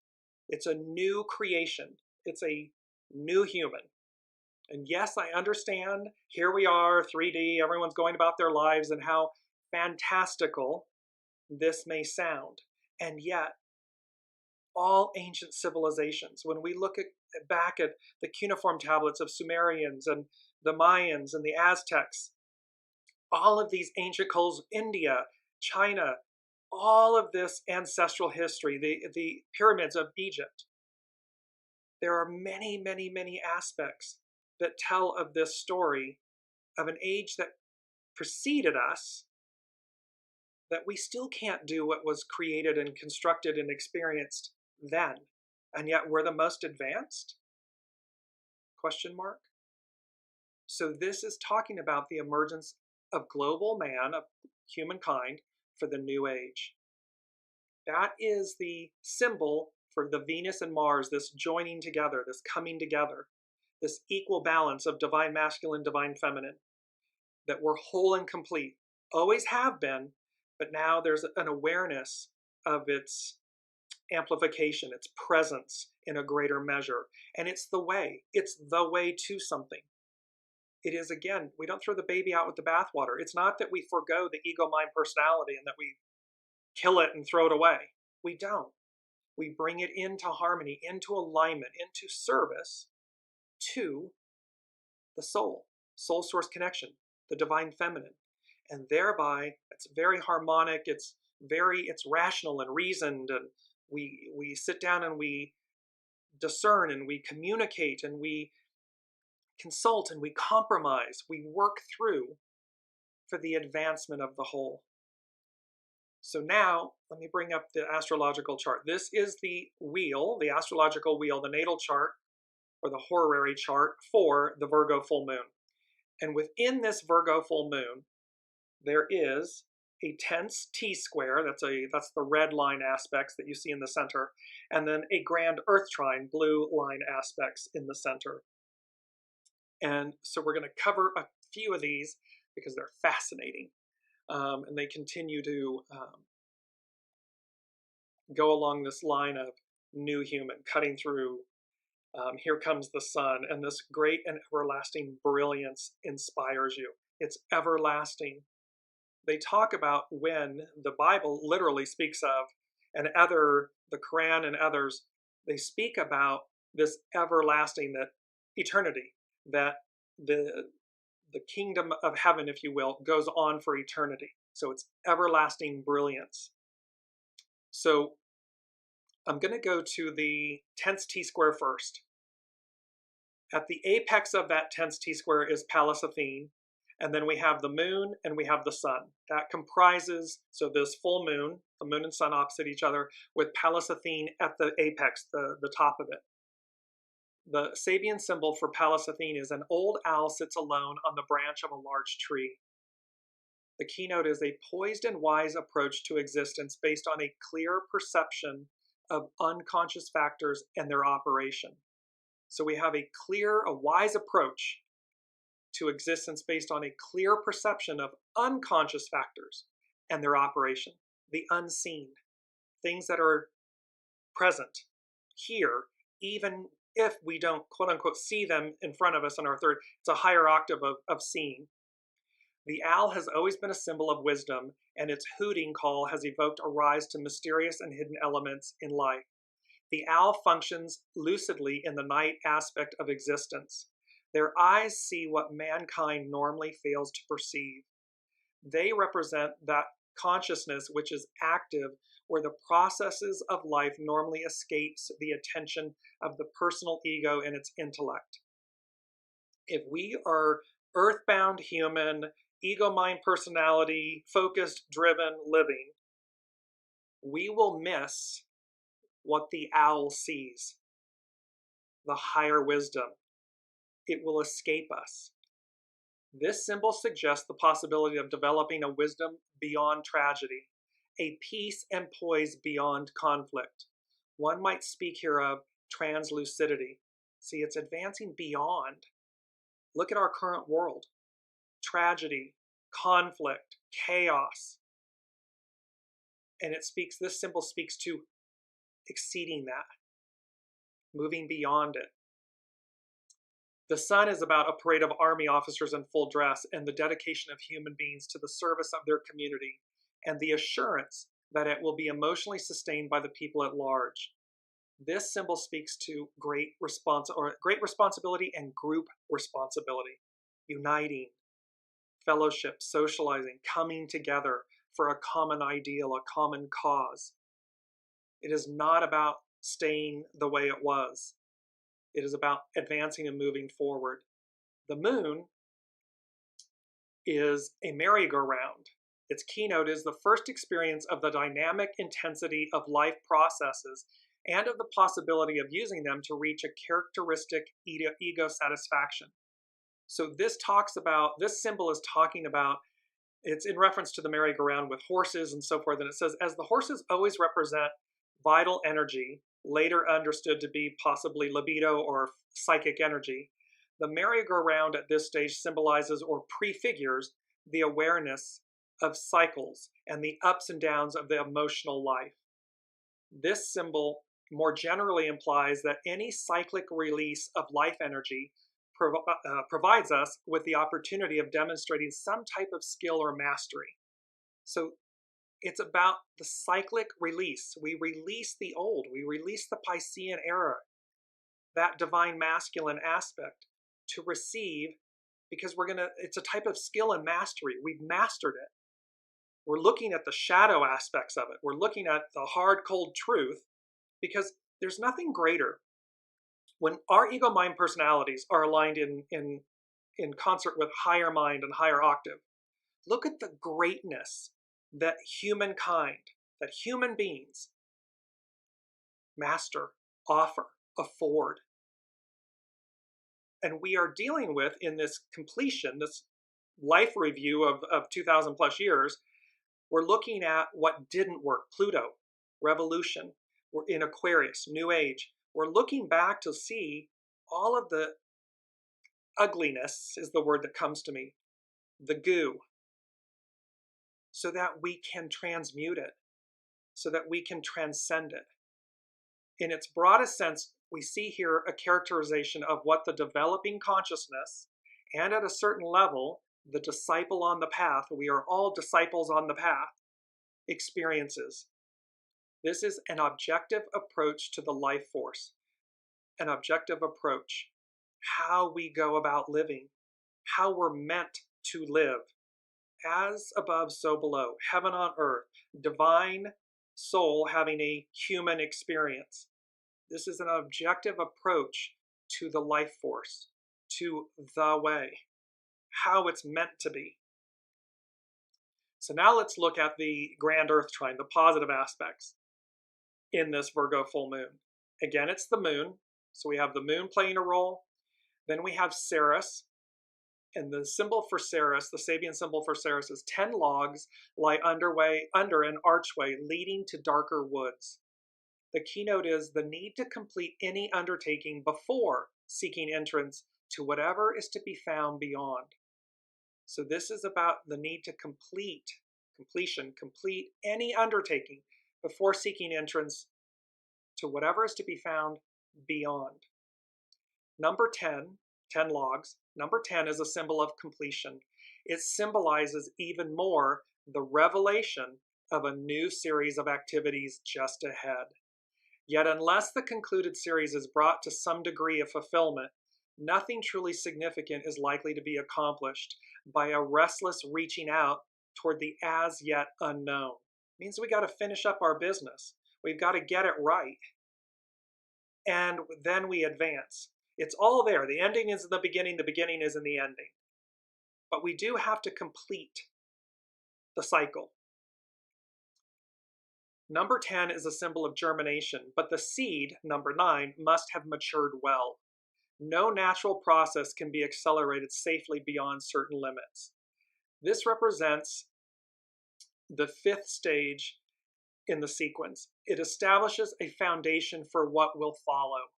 It's a new creation. It's a new human. And yes, I understand, here we are, 3D, everyone's going about their lives, and how fantastical this may sound. And yet, all ancient civilizations, when we look back at the cuneiform tablets of Sumerians and the Mayans and the Aztecs, all of these ancient cultures, India, China, all of this ancestral history, the pyramids of Egypt, there are many, many, many aspects that tell of this story of an age that preceded us, that we still can't do what was created and constructed and experienced then, and yet we're the most advanced? Question mark. So this is talking about the emergence of global man, of humankind, for the new age. That is the symbol for the Venus and Mars, this joining together, this coming together, this equal balance of divine masculine, divine feminine, that we're whole and complete, always have been, but now there's an awareness of its amplification, its presence in a greater measure. And it's the way to something. It is, again, we don't throw the baby out with the bathwater. It's not that we forego the ego, mind, personality and that we kill it and throw it away. We don't. We bring it into harmony, into alignment, into service to the soul source connection, the divine feminine. And thereby, it's very harmonic, it's rational and reasoned, and we sit down and we discern and we communicate and we consult and we compromise, we work through for the advancement of the whole. So now, let me bring up the astrological chart. This is the wheel, the astrological wheel, the natal chart, or the horary chart for the Virgo full moon. And within this Virgo full moon, there is a tense T-square, that's the red line aspects that you see in the center, and then a grand earth trine, blue line aspects in the center. And so we're going to cover a few of these because they're fascinating. And they continue to go along this line of new human, cutting through. Here comes the sun, and this great and everlasting brilliance inspires you. It's everlasting. They talk about when the Bible literally speaks of, and the Quran and others, they speak about this everlasting, that eternity, that the kingdom of heaven, if you will, goes on for eternity. So it's everlasting brilliance. So I'm going to go to the tense T-square first. At the apex of that tense T-square is Pallas Athene, and then we have the moon and we have the sun. That comprises, so this full moon, the moon and sun opposite each other, with Pallas Athene at the apex, the top of it. The Sabian symbol for Pallas Athene is an old owl sits alone on the branch of a large tree. The keynote is a poised and wise approach to existence based on a clear perception of unconscious factors and their operation. So we have a wise approach to existence based on a clear perception of unconscious factors and their operation, the unseen, things that are present here, even if we don't, quote unquote, see them in front of us on our third. It's a higher octave of seeing. The owl has always been a symbol of wisdom, and its hooting call has evoked a rise to mysterious and hidden elements in life. The owl functions lucidly in the night aspect of existence. Their eyes see what mankind normally fails to perceive. They represent that consciousness which is active, where the processes of life normally escapes the attention of the personal ego and its intellect. If we are earthbound human, ego, mind, personality, focused, driven, living, we will miss what the owl sees, the higher wisdom. It will escape us. This symbol suggests the possibility of developing a wisdom beyond tragedy, a peace and poise beyond conflict. One might speak here of translucidity. See, it's advancing beyond. Look at our current world. Tragedy, conflict, chaos. And this symbol speaks to exceeding that, moving beyond it. The sun is about a parade of army officers in full dress and the dedication of human beings to the service of their community and the assurance that it will be emotionally sustained by the people at large. This symbol speaks to great responsibility and group responsibility, uniting, fellowship, socializing, coming together for a common ideal, a common cause. It is not about staying the way it was. It is about advancing and moving forward. The moon is a merry-go-round. Its keynote is the first experience of the dynamic intensity of life processes and of the possibility of using them to reach a characteristic ego satisfaction. So this symbol is talking about, it's in reference to the merry-go-round with horses and so forth, and it says, as the horses always represent vital energy, later understood to be possibly libido or psychic energy, the merry-go-round at this stage symbolizes or prefigures the awareness of cycles and the ups and downs of the emotional life. This symbol more generally implies that any cyclic release of life energy provides us with the opportunity of demonstrating some type of skill or mastery. So it's about the cyclic release. We release the old. We release the Piscean era, that divine masculine aspect, to receive, because it's a type of skill and mastery. We've mastered it. We're looking at the shadow aspects of it. We're looking at the hard, cold truth, because there's nothing greater. When our ego mind personalities are aligned in concert with higher mind and higher octave, look at the greatness that humankind, that human beings master, offer, afford. And we are dealing with, in this completion, this life review of 2,000 plus years, we're looking at what didn't work. Pluto, revolution. We're in Aquarius, new age. We're looking back to see all of the ugliness, is the word that comes to me, the goo, so that we can transmute it, so that we can transcend it. In its broadest sense, we see here a characterization of what the developing consciousness, and at a certain level, the disciple on the path, we are all disciples on the path, experiences. This is an objective approach to the life force, an objective approach, how we go about living, how we're meant to live. As above, so below, heaven on earth, divine soul having a human experience. This is an objective approach to the life force, to the way, how it's meant to be. So now let's look at the grand earth trine, the positive aspects in this Virgo full moon. Again, it's the moon. So we have the moon playing a role. Then we have Ceres. And the symbol for Ceres, the Sabian symbol for Ceres, is 10 logs lie under an archway leading to darker woods. The keynote is the need to complete any undertaking before seeking entrance to whatever is to be found beyond. So this is about the need to complete any undertaking before seeking entrance to whatever is to be found beyond. Number 10 logs. Number 10 is a symbol of completion. It symbolizes even more the revelation of a new series of activities just ahead. Yet unless the concluded series is brought to some degree of fulfillment, nothing truly significant is likely to be accomplished by a restless reaching out toward the as yet unknown. It means we got to finish up our business. We've got to get it right. And then we advance. It's all there. The ending is in the beginning is in the ending. But we do have to complete the cycle. Number 10 is a symbol of germination, but the seed, number 9, must have matured well. No natural process can be accelerated safely beyond certain limits. This represents the 5th stage in the sequence. It establishes a foundation for what will follow.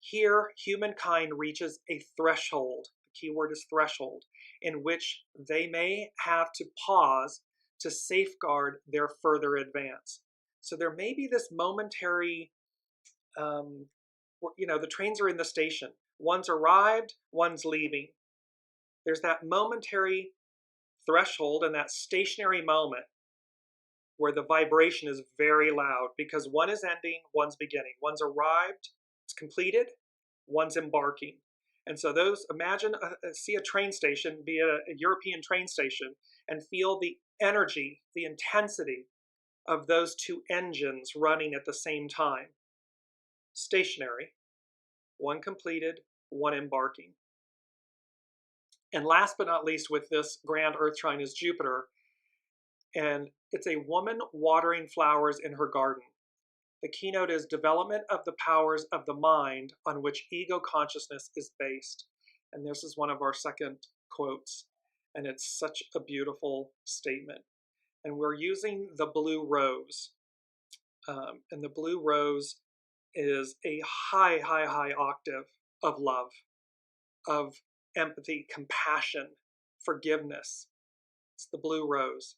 Here, humankind reaches a threshold, the key word is threshold, in which they may have to pause to safeguard their further advance. So there may be this momentary you know, the trains are in the station. One's arrived, one's leaving. There's that momentary threshold and that stationary moment where the vibration is very loud because one is ending, one's beginning. One's arrived, it's completed, one's embarking. And so those, imagine, see a train station, be it a European train station, and feel the energy, the intensity of those two engines running at the same time. Stationary, one completed, one embarking. And last but not least with this grand Earth trine is Jupiter. And it's a woman watering flowers in her garden. The keynote is development of the powers of the mind on which ego consciousness is based. And this is one of our second quotes. And it's such a beautiful statement. And we're using the blue rose. And the blue rose is a high, high, high octave of love, of empathy, compassion, forgiveness. It's the blue rose.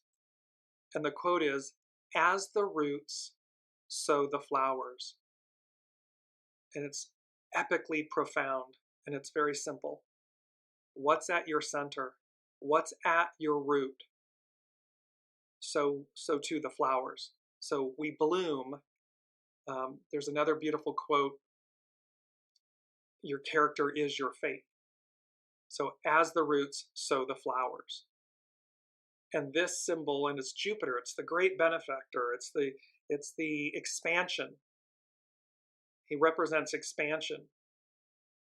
And the quote is, as the roots, so the flowers. And it's epically profound, and it's very simple. What's at your center? What's at your root? So too the flowers. So we bloom. There's another beautiful quote, your character is your fate. So as the roots, so the flowers. And this symbol, and it's Jupiter, it's the great benefactor, it's the expansion. He represents expansion.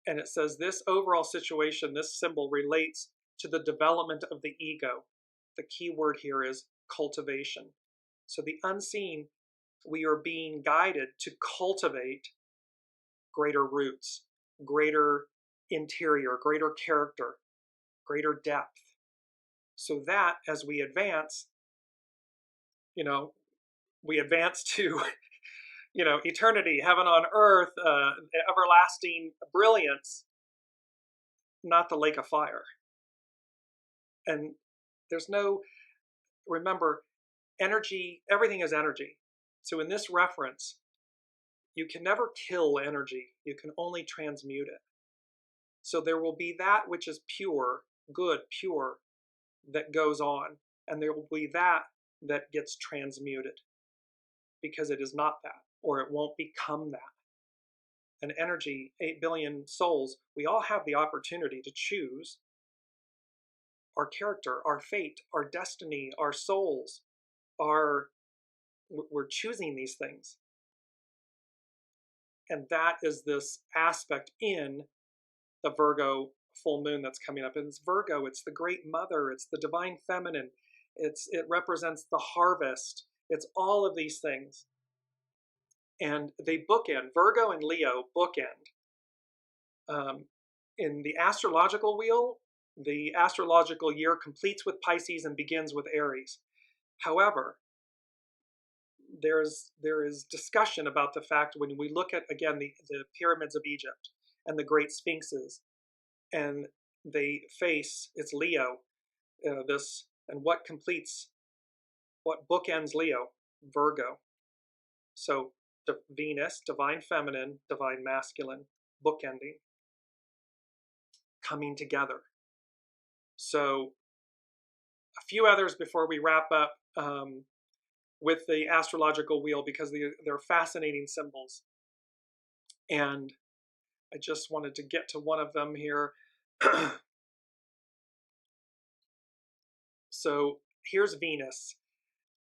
And it says this overall situation, this symbol relates to the development of the ego. The key word here is cultivation. So the unseen, we are being guided to cultivate greater roots, greater interior, greater character, greater depth. So that as we advance, you know, we advance to, you know, eternity, heaven on earth, everlasting brilliance, not the lake of fire. And there's no, remember, energy, everything is energy. So in this reference, you can never kill energy. You can only transmute it. So there will be that which is pure, good, pure, that goes on. And there will be that that gets transmuted because it is not that, or it won't become that. An energy, 8 billion souls, we all have the opportunity to choose our character, our fate, our destiny, our souls, we're choosing these things. And that is this aspect in the Virgo full moon that's coming up. And it's Virgo, it's the great mother, it's the divine feminine, it represents the harvest, it's all of these things. And they bookend, Virgo and Leo bookend. In the astrological wheel, the astrological year completes with Pisces and begins with Aries. However, there is discussion about the fact when we look at, again, the pyramids of Egypt and the great sphinxes, and they face, it's Leo, this, and what bookends Leo? Virgo. So Venus, divine feminine, divine masculine, bookending, coming together. So a few others before we wrap up with the astrological wheel, because they're fascinating symbols. And I just wanted to get to one of them here. So here's Venus,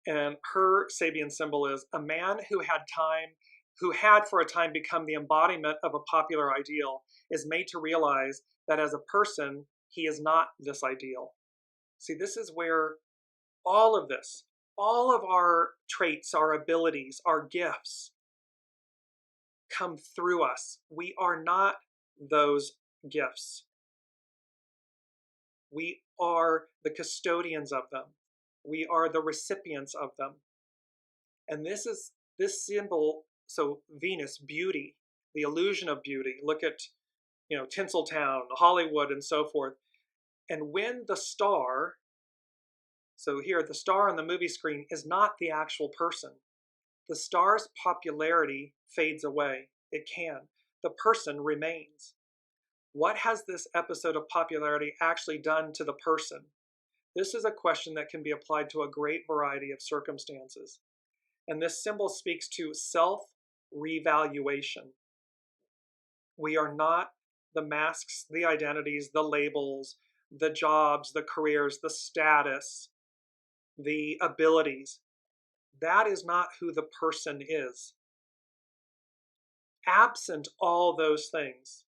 and her Sabian symbol is a man who had for a time become the embodiment of a popular ideal, is made to realize that as a person, he is not this ideal. See, this is where all of this, all of our traits, our abilities, our gifts come through us. We are not those gifts. We are the custodians of them. We are the recipients of them. And this symbol, so Venus, beauty, the illusion of beauty. Look at, Tinseltown, Hollywood, and so forth. And when the star, so here, the star on the movie screen is not the actual person. The star's popularity fades away. It can. the person remains. What has this episode of popularity actually done to the person? This is a question that can be applied to a great variety of circumstances. And this symbol speaks to self-revaluation. We are not the masks, the identities, the labels, the jobs, the careers, the status, the abilities. That is not who the person is. Absent all those things,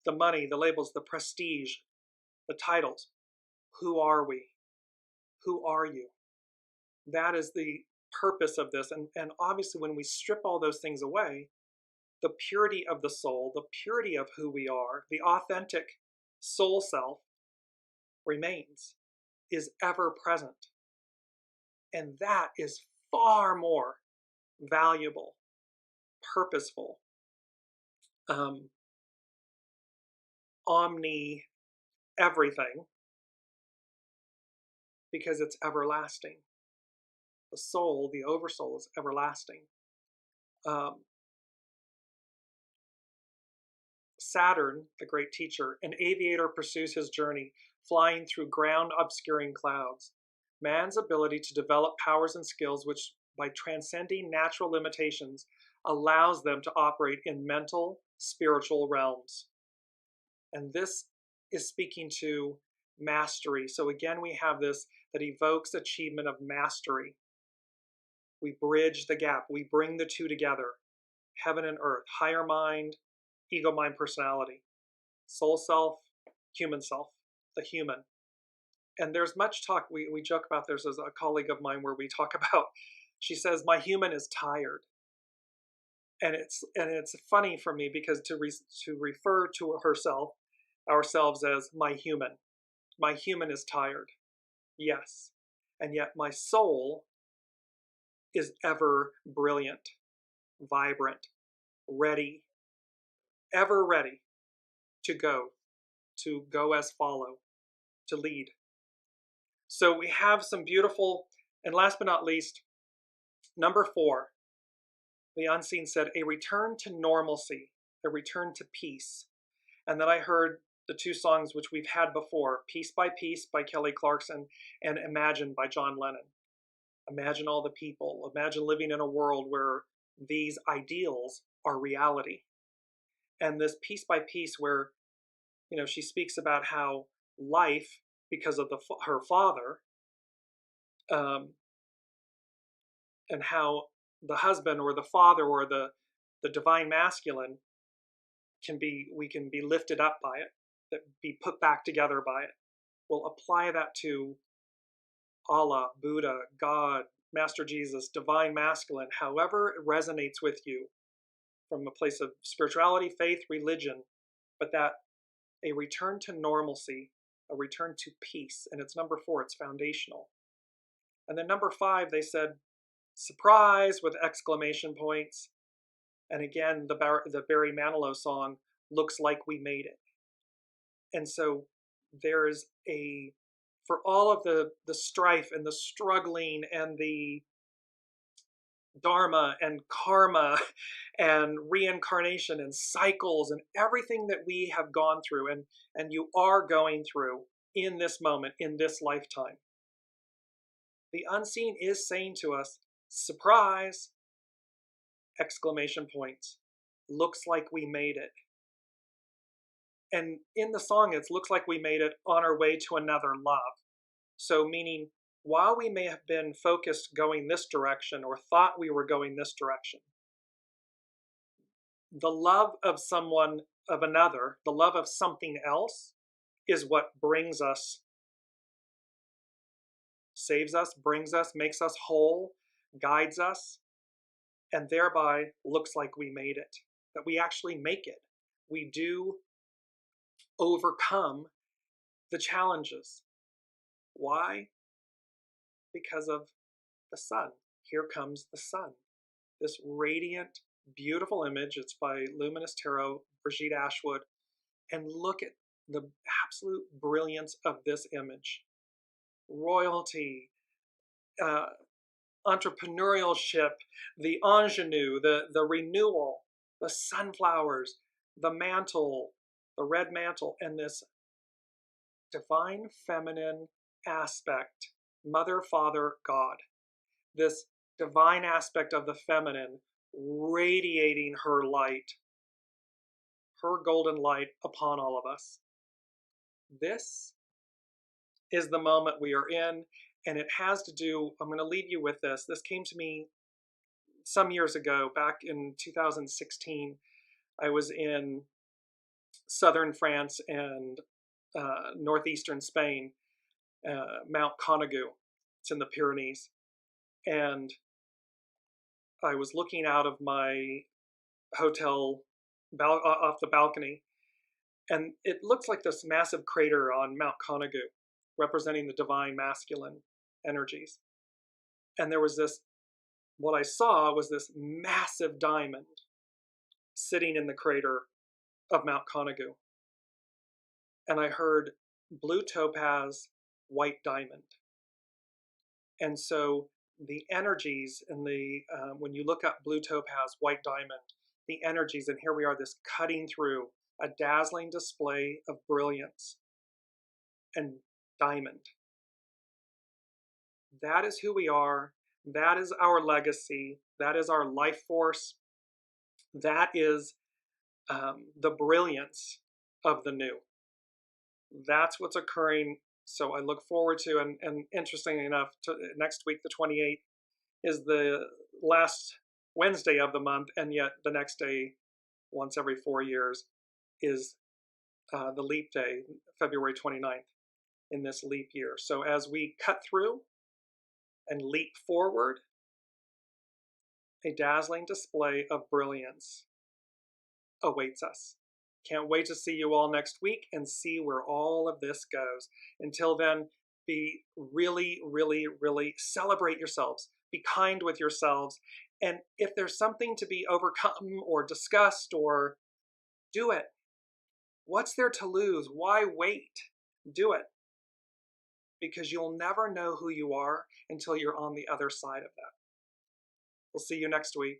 the money, the labels, the prestige, the titles, who are we? Who are you? That is the purpose of this. And obviously when we strip all those things away, the purity of the soul, the purity of who we are, the authentic soul self remains, is ever present. And that is far more valuable, purposeful, omni everything, because it's everlasting. The soul, the oversoul, is everlasting. Saturn, the great teacher, an aviator pursues his journey, flying through ground-obscuring clouds. Man's ability to develop powers and skills which, by transcending natural limitations, allows them to operate in mental, spiritual realms. And this is speaking to mastery. So again, we have this that evokes achievement of mastery. We bridge the gap. We bring the two together. Heaven and earth, higher mind, ego, mind, personality, soul self, the human. And there's much talk, we joke about, there's a colleague of mine where we talk about, she says, my human is tired. And it's funny for me because to refer to ourselves as my human is tired. Yes. And yet my soul is ever brilliant, vibrant, ready, ever ready to go as follow, to lead. So we have some beautiful, and last but not least, number 4, the unseen said, a return to normalcy, a return to peace. And then I heard the 2 songs which we've had before, Piece by Piece by Kelly Clarkson and Imagine by John Lennon. Imagine all the people. Imagine living in a world where these ideals are reality. And this Piece by Piece where, she speaks about how life, because of her father, and how the husband or the father or the divine masculine we can be lifted up by it, that be put back together by it. We'll apply that to Allah, Buddha, God, Master Jesus, divine masculine, however it resonates with you from a place of spirituality, faith, religion, but that a return to normalcy, a return to peace. And it's number 4, it's foundational. And then number 5, they said, surprise with exclamation points. And again, the Barry Manilow song, looks like we made it. And so there's for all of the strife and the struggling and the dharma and karma and reincarnation and cycles and everything that we have gone through and you are going through in this moment, in this lifetime. The unseen is saying to us, surprise, exclamation points. Looks like we made it. And in the song, it looks like we made it on our way to another love. So meaning, while we may have been focused going this direction or thought we were going this direction, the love of someone, of another, the love of something else is what brings us, saves us, brings us, makes us whole, guides us, and thereby looks like we made it, that we actually make it. We do overcome the challenges. Why? Because of the sun. Here comes the sun. This radiant, beautiful image. It's by Luminous Tarot, Brigitte Ashwood. And look at the absolute brilliance of this image. Royalty, entrepreneurship, the ingenue, the renewal, the sunflowers, the mantle, the red mantle, and this divine feminine aspect, mother, father, God. This divine aspect of the feminine radiating her light, her golden light upon all of us. This is the moment we are in, and it has to do, I'm going to leave you with this. This came to me some years ago, back in 2016. I was in southern France and northeastern Spain, Mount Conagu. It's in the Pyrenees. And I was looking out of my hotel off the balcony, and it looks like this massive crater on Mount Conagu, representing the divine masculine energies. And there was this, what I saw was this massive diamond sitting in the crater of Mount Conagu. And I heard blue topaz, white diamond. And so the energies in the, when you look up blue topaz, white diamond, the energies, and here we are, this cutting through a dazzling display of brilliance and diamond. That is who we are. That is our legacy. That is our life force. That is the brilliance of the new. That's what's occurring. So I look forward to, and interestingly enough, next week, the 28th, is the last Wednesday of the month, and yet the next day, once every 4 years, is the leap day, February 29th, in this leap year. So as we cut through and leap forward, a dazzling display of brilliance awaits us. Can't wait to see you all next week and see where all of this goes. Until then, be really, really, really celebrate yourselves. Be kind with yourselves. And if there's something to be overcome or discussed, or do it. What's there to lose? Why wait? Do it. Because you'll never know who you are until you're on the other side of that. We'll see you next week.